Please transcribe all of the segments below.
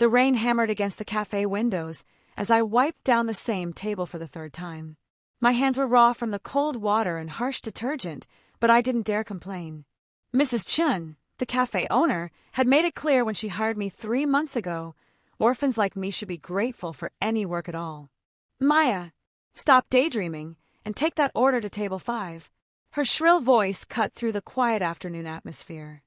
The rain hammered against the cafe windows as I wiped down the same table for the third time. My hands were raw from the cold water and harsh detergent, but I didn't dare complain. Mrs. Chun, the cafe owner, had made it clear when she hired me 3 months ago, orphans like me should be grateful for any work at all. Maya, stop daydreaming and take that order to table 5. Her shrill voice cut through the quiet afternoon atmosphere.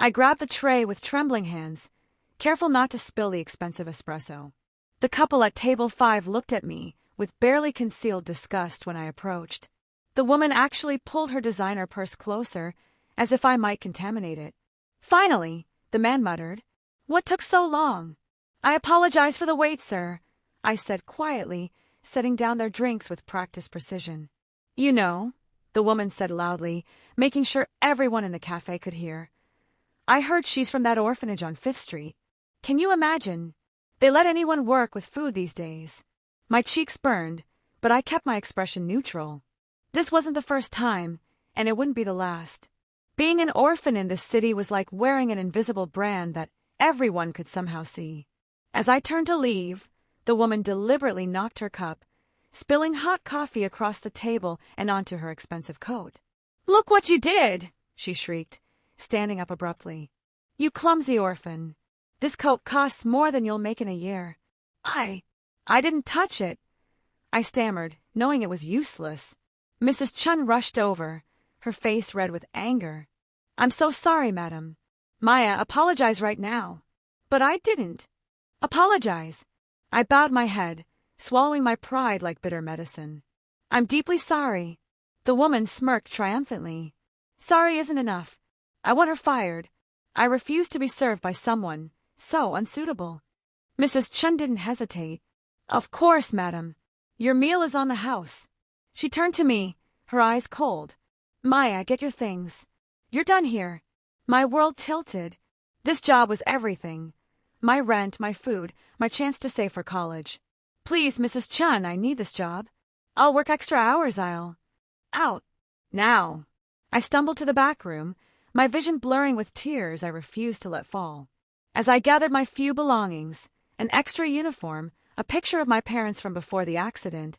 I grabbed the tray with trembling hands, careful not to spill the expensive espresso. The couple at table 5 looked at me with barely concealed disgust when I approached. The woman actually pulled her designer purse closer, as if I might contaminate it. Finally, the man muttered, "What took so long?" "I apologize for the wait, sir," I said quietly, setting down their drinks with practiced precision. "You know," the woman said loudly, making sure everyone in the cafe could hear. "I heard she's from that orphanage on 5th Street. Can you imagine? They let anyone work with food these days." My cheeks burned, but I kept my expression neutral. This wasn't the first time, and it wouldn't be the last. Being an orphan in this city was like wearing an invisible brand that everyone could somehow see. As I turned to leave, the woman deliberately knocked her cup, spilling hot coffee across the table and onto her expensive coat. "Look what you did!" she shrieked, standing up abruptly. "You clumsy orphan. This coat costs more than you'll make in a year." I didn't touch it," I stammered, knowing it was useless. Mrs. Chun rushed over, her face red with anger. "I'm so sorry, madam. Maya, apologize right now." "But I didn't." "Apologize." I bowed my head, swallowing my pride like bitter medicine. "I'm deeply sorry." The woman smirked triumphantly. "Sorry isn't enough. I want her fired. I refuse to be served by someone so unsuitable." Mrs. Chun didn't hesitate. "Of course, madam. Your meal is on the house." She turned to me, her eyes cold. "Maya, get your things. You're done here." My world tilted. This job was everything. My rent, my food, my chance to save for college. "Please, Mrs. Chun, I need this job. I'll work extra hours. I'll out. Now." I stumbled to the back room, my vision blurring with tears I refused to let fall. As I gathered my few belongings, an extra uniform, a picture of my parents from before the accident,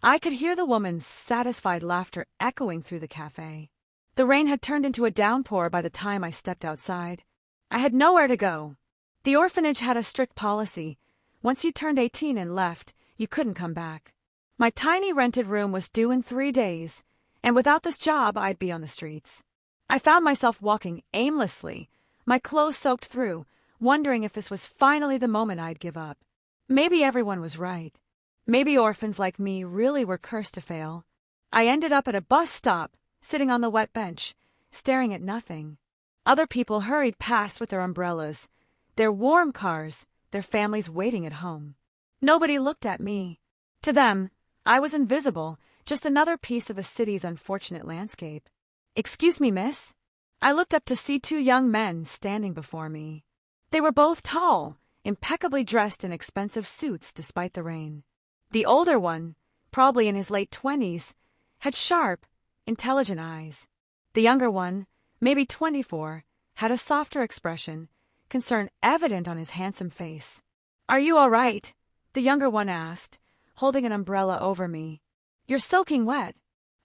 I could hear the woman's satisfied laughter echoing through the cafe. The rain had turned into a downpour by the time I stepped outside. I had nowhere to go. The orphanage had a strict policy. Once you turned 18 and left, you couldn't come back. My tiny rented room was due in 3 days, and without this job, I'd be on the streets. I found myself walking aimlessly, my clothes soaked through, wondering if this was finally the moment I'd give up. Maybe everyone was right. Maybe orphans like me really were cursed to fail. I ended up at a bus stop, sitting on the wet bench, staring at nothing. Other people hurried past with their umbrellas, their warm cars, their families waiting at home. Nobody looked at me. To them, I was invisible, just another piece of a city's unfortunate landscape. "Excuse me, miss?" I looked up to see 2 young men standing before me. They were both tall, impeccably dressed in expensive suits despite the rain. The older one, probably in his late 20s, had sharp, intelligent eyes. The younger one, maybe 24, had a softer expression, concern evident on his handsome face. "Are you all right?" the younger one asked, holding an umbrella over me. "You're soaking wet."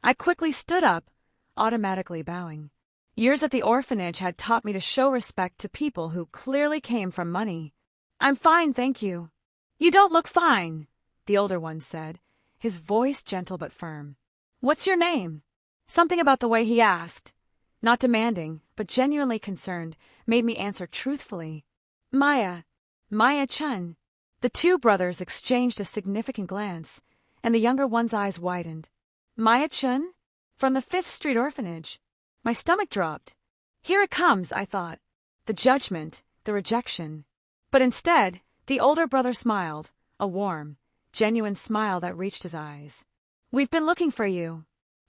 I quickly stood up, automatically bowing. Years at the orphanage had taught me to show respect to people who clearly came from money. "I'm fine, thank you." "You don't look fine," the older one said, his voice gentle but firm. "What's your name?" Something about the way he asked, not demanding, but genuinely concerned, made me answer truthfully. "Maya. Maya Chun." The 2 brothers exchanged a significant glance, and the younger one's eyes widened. "Maya Chun? From the 5th Street orphanage." My stomach dropped. Here it comes, I thought. The judgment, the rejection. But instead, the older brother smiled, a warm, genuine smile that reached his eyes. "We've been looking for you.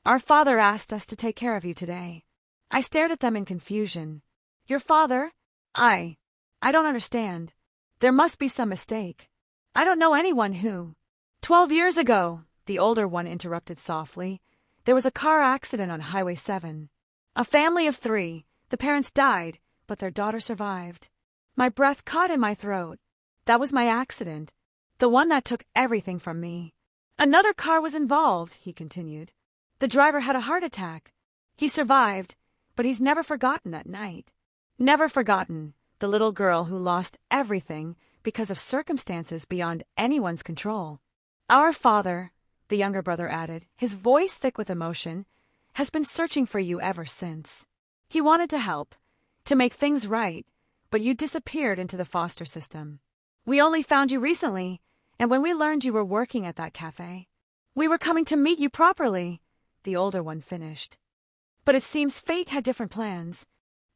Our father asked us to take care of you today." I stared at them in confusion. "Your father? I don't understand. There must be some mistake. I don't know anyone who." 12 years ago," the older one interrupted softly, "there was a car accident on Highway 7. A family of 3. The parents died, but their daughter survived." My breath caught in my throat. That was my accident. The one that took everything from me. Another car was involved, he continued. The driver had a heart attack. He survived, but he's never forgotten that night. Never forgotten the little girl who lost everything because of circumstances beyond anyone's control. Our father, the younger brother added, his voice thick with emotion, has been searching for you ever since. He wanted to help, to make things right, but you disappeared into the foster system. We only found you recently, and when we learned you were working at that cafe, we were coming to meet you properly, the older one finished. But it seems fate had different plans.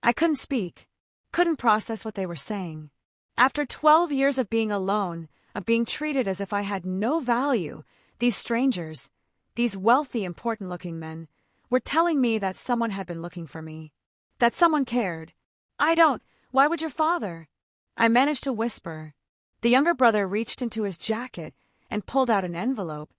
I couldn't speak, couldn't process what they were saying. After 12 years of being alone, of being treated as if I had no value, these strangers, these wealthy, important-looking men, were telling me that someone had been looking for me, that someone cared. Why would your father? I managed to whisper. The younger brother reached into his jacket and pulled out an envelope.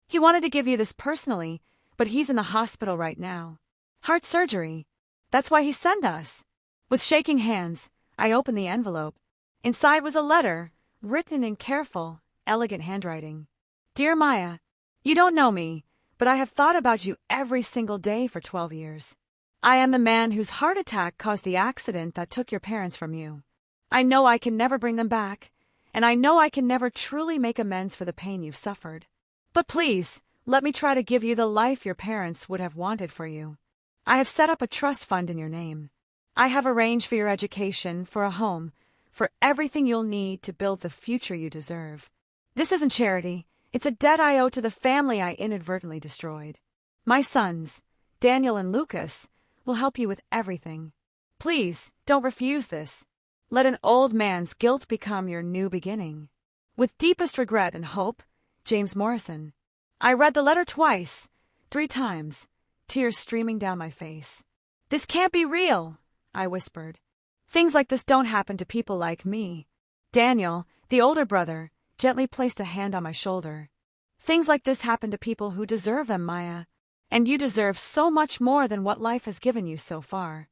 He wanted to give you this personally, but he's in the hospital right now. Heart surgery. That's why he sent us. With shaking hands, I opened the envelope. Inside was a letter, written in careful, elegant handwriting. Dear Maya, you don't know me, but I have thought about you every single day for 12 years. I am the man whose heart attack caused the accident that took your parents from you. I know I can never bring them back, and I know I can never truly make amends for the pain you've suffered. But please, let me try to give you the life your parents would have wanted for you. I have set up a trust fund in your name. I have arranged for your education, for a home, for everything you'll need to build the future you deserve. This isn't charity. It's a debt I owe to the family I inadvertently destroyed. My sons, Daniel and Lucas, will help you with everything. Please, don't refuse this. Let an old man's guilt become your new beginning. With deepest regret and hope, James Morrison. I read the letter twice, 3 times, tears streaming down my face. This can't be real, I whispered. Things like this don't happen to people like me. Daniel, the older brother, gently placed a hand on my shoulder. Things like this happen to people who deserve them, Maya. And you deserve so much more than what life has given you so far.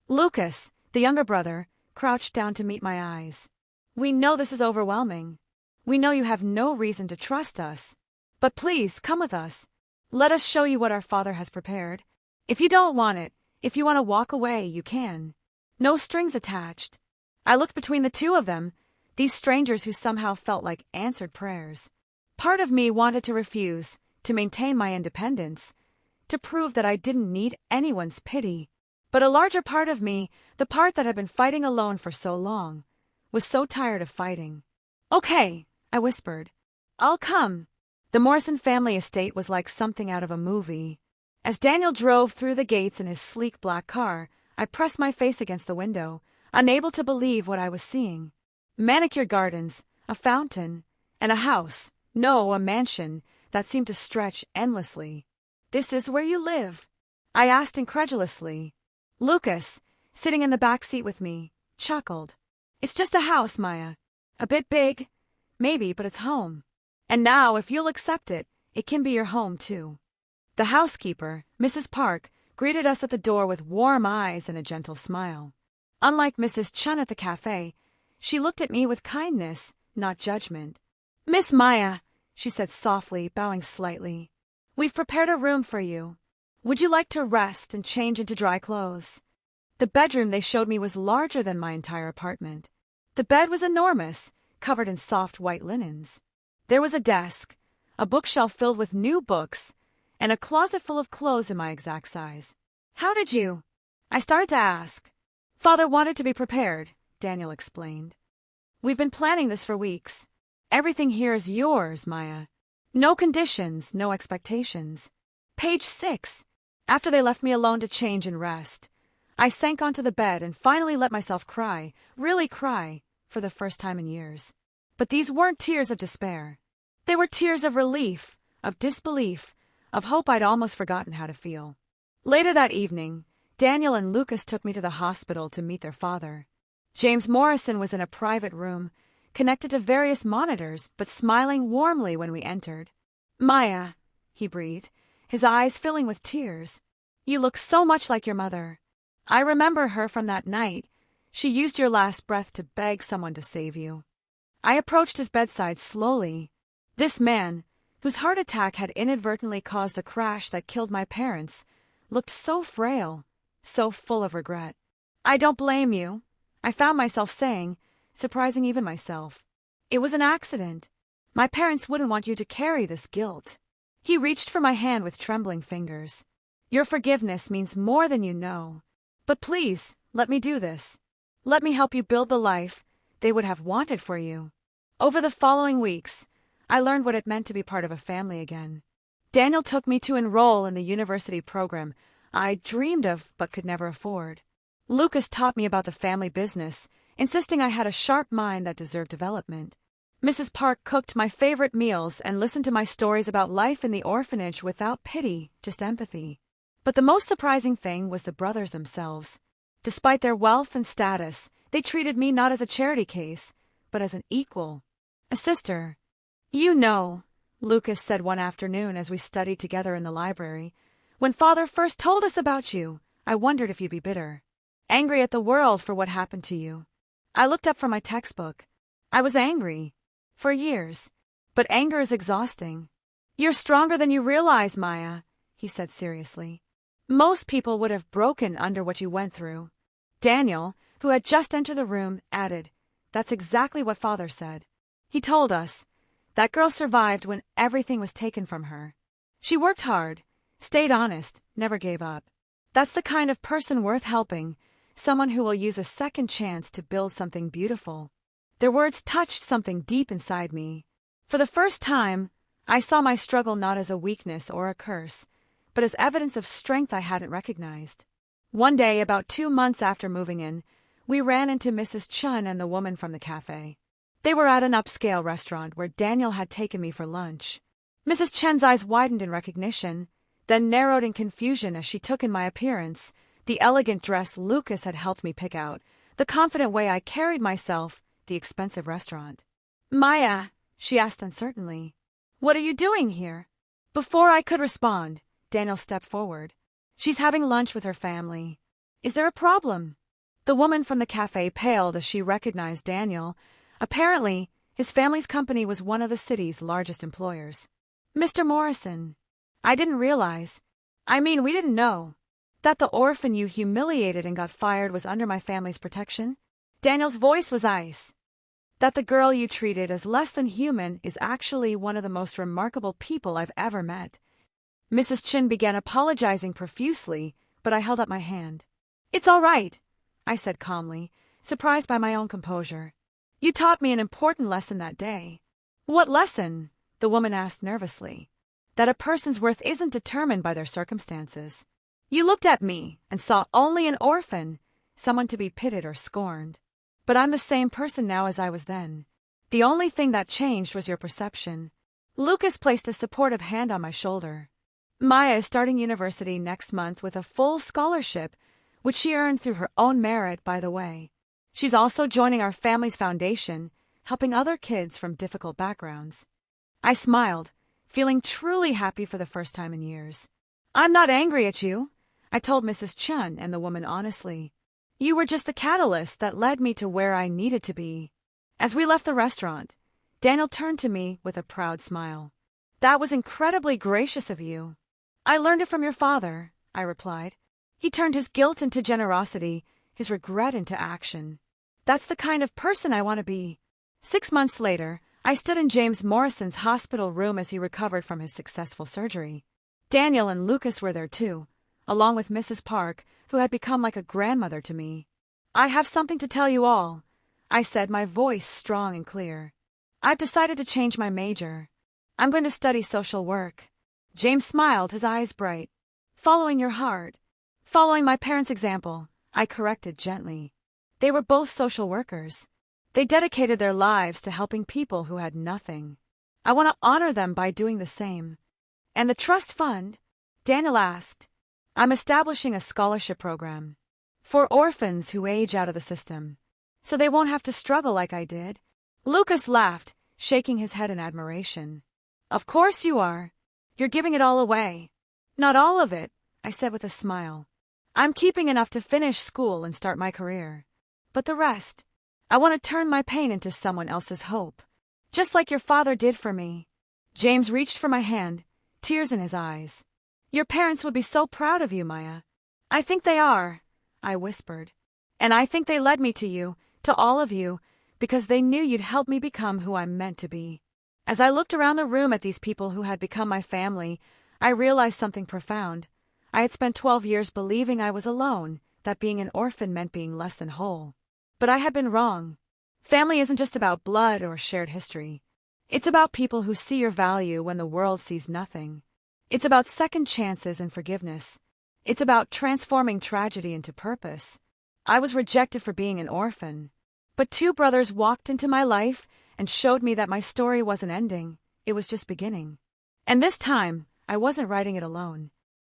Lucas, the younger brother, crouched down to meet my eyes. We know this is overwhelming. We know you have no reason to trust us. But please, come with us. Let us show you what our Father has prepared. If you don't want it, if you want to walk away, you can. No strings attached. I looked between the two of them, these strangers who somehow felt like answered prayers. Part of me wanted to refuse, to maintain my independence, to prove that I didn't need anyone's pity. But a larger part of me, the part that had been fighting alone for so long, was so tired of fighting. Okay, I whispered. I'll come. The Morrison family estate was like something out of a movie. As Daniel drove through the gates in his sleek black car, I pressed my face against the window, unable to believe what I was seeing. Manicured gardens, a fountain, and a house, no, a mansion, that seemed to stretch endlessly. This is where you live? I asked incredulously. Lucas, sitting in the back seat with me, chuckled. It's just a house, Maya. A bit big, maybe, but it's home. And now, if you'll accept it, it can be your home, too. The housekeeper, Mrs. Park, greeted us at the door with warm eyes and a gentle smile. Unlike Mrs. Chun at the cafe, she looked at me with kindness, not judgment. Miss Maya, she said softly, bowing slightly. We've prepared a room for you. Would you like to rest and change into dry clothes? The bedroom they showed me was larger than my entire apartment. The bed was enormous, covered in soft white linens. There was a desk, a bookshelf filled with new books, and a closet full of clothes in my exact size. How did you? I started to ask. Father wanted to be prepared, Daniel explained. We've been planning this for weeks. Everything here is yours, Maya. No conditions, no expectations. Page 6. After they left me alone to change and rest, I sank onto the bed and finally let myself cry, really cry, for the first time in years. But these weren't tears of despair. They were tears of relief, of disbelief, of hope I'd almost forgotten how to feel. Later that evening, Daniel and Lucas took me to the hospital to meet their father. James Morrison was in a private room, connected to various monitors, but smiling warmly when we entered. Maya, he breathed, his eyes filling with tears. You look so much like your mother. I remember her from that night. She used your last breath to beg someone to save you. I approached his bedside slowly. This man, whose heart attack had inadvertently caused the crash that killed my parents, looked so frail, so full of regret. "I don't blame you," I found myself saying, surprising even myself. "It was an accident. My parents wouldn't want you to carry this guilt." He reached for my hand with trembling fingers. "Your forgiveness means more than you know. But please, let me do this. Let me help you build the life they would have wanted for you." Over the following weeks, I learned what it meant to be part of a family again. Daniel took me to enroll in the university program I dreamed of but could never afford. Lucas taught me about the family business, insisting I had a sharp mind that deserved development. Mrs. Park cooked my favorite meals and listened to my stories about life in the orphanage without pity, just empathy. But the most surprising thing was the brothers themselves. Despite their wealth and status, they treated me not as a charity case, but as an equal, a sister. "You know," Lucas said one afternoon as we studied together in the library, "when Father first told us about you, I wondered if you'd be bitter, angry at the world for what happened to you." I looked up from my textbook. I was angry. For years. But anger is exhausting. "You're stronger than you realize, Maya," he said seriously. "Most people would have broken under what you went through." Daniel, who had just entered the room, added, "That's exactly what Father said. He told us, that girl survived when everything was taken from her. She worked hard, stayed honest, never gave up. That's the kind of person worth helping, someone who will use a second chance to build something beautiful." Their words touched something deep inside me. For the first time, I saw my struggle not as a weakness or a curse, but as evidence of strength I hadn't recognized. One day, about 2 months after moving in, we ran into Mrs. Chun and the woman from the café. They were at an upscale restaurant where Daniel had taken me for lunch. Mrs. Chen's eyes widened in recognition, then narrowed in confusion as she took in my appearance, the elegant dress Lucas had helped me pick out, the confident way I carried myself, the expensive restaurant. "Maya," she asked uncertainly, "what are you doing here?" Before I could respond, Daniel stepped forward. "She's having lunch with her family. Is there a problem?" The woman from the cafe paled as she recognized Daniel. Apparently, his family's company was one of the city's largest employers. "Mr. Morrison, I didn't realize. We didn't know. That the orphan you humiliated and got fired was under my family's protection?" Daniel's voice was ice. "That the girl you treated as less than human is actually one of the most remarkable people I've ever met." Mrs. Chin began apologizing profusely, but I held up my hand. "It's all right," I said calmly, surprised by my own composure. "You taught me an important lesson that day." "What lesson?" the woman asked nervously. "That a person's worth isn't determined by their circumstances. You looked at me and saw only an orphan, someone to be pitied or scorned. But I'm the same person now as I was then. The only thing that changed was your perception." Lucas placed a supportive hand on my shoulder. "Maya is starting university next month with a full scholarship, which she earned through her own merit, by the way. She's also joining our family's foundation, helping other kids from difficult backgrounds." I smiled, feeling truly happy for the first time in years. "I'm not angry at you," I told Mrs. Chun and the woman honestly. "You were just the catalyst that led me to where I needed to be." As we left the restaurant, Daniel turned to me with a proud smile. "That was incredibly gracious of you." "I learned it from your father," I replied. "He turned his guilt into generosity, his regret into action. That's the kind of person I want to be." 6 months later, I stood in James Morrison's hospital room as he recovered from his successful surgery. Daniel and Lucas were there too, along with Mrs. Park, who had become like a grandmother to me. "I have something to tell you all," I said, my voice strong and clear. "I've decided to change my major. I'm going to study social work." James smiled, his eyes bright. "Following your heart." "Following my parents' example," I corrected gently. They were both social workers. They dedicated their lives to helping people who had nothing. I want to honor them by doing the same. "And the trust fund?" Daniel asked. "I'm establishing a scholarship program for orphans who age out of the system, so they won't have to struggle like I did." Lucas laughed, shaking his head in admiration. "Of course you are. You're giving it all away." "Not all of it," I said with a smile. "I'm keeping enough to finish school and start my career. But the rest, I want to turn my pain into someone else's hope. Just like your father did for me. James reached for my hand, tears in his eyes. Your parents would be so proud of you, Maya. I think they are, I whispered. And I think they led me to you, to all of you, because they knew you'd help me become who I'm meant to be. As I looked around the room at these people who had become my family, I realized something profound. I had spent 12 years believing I was alone, that being an orphan meant being less than whole. But I had been wrong. Family isn't just about blood or shared history. It's about people who see your value when the world sees nothing. It's about second chances and forgiveness. It's about transforming tragedy into purpose. I was rejected for being an orphan. But 2 brothers walked into my life and showed me that my story wasn't ending, it was just beginning. And this time, I wasn't writing it alone.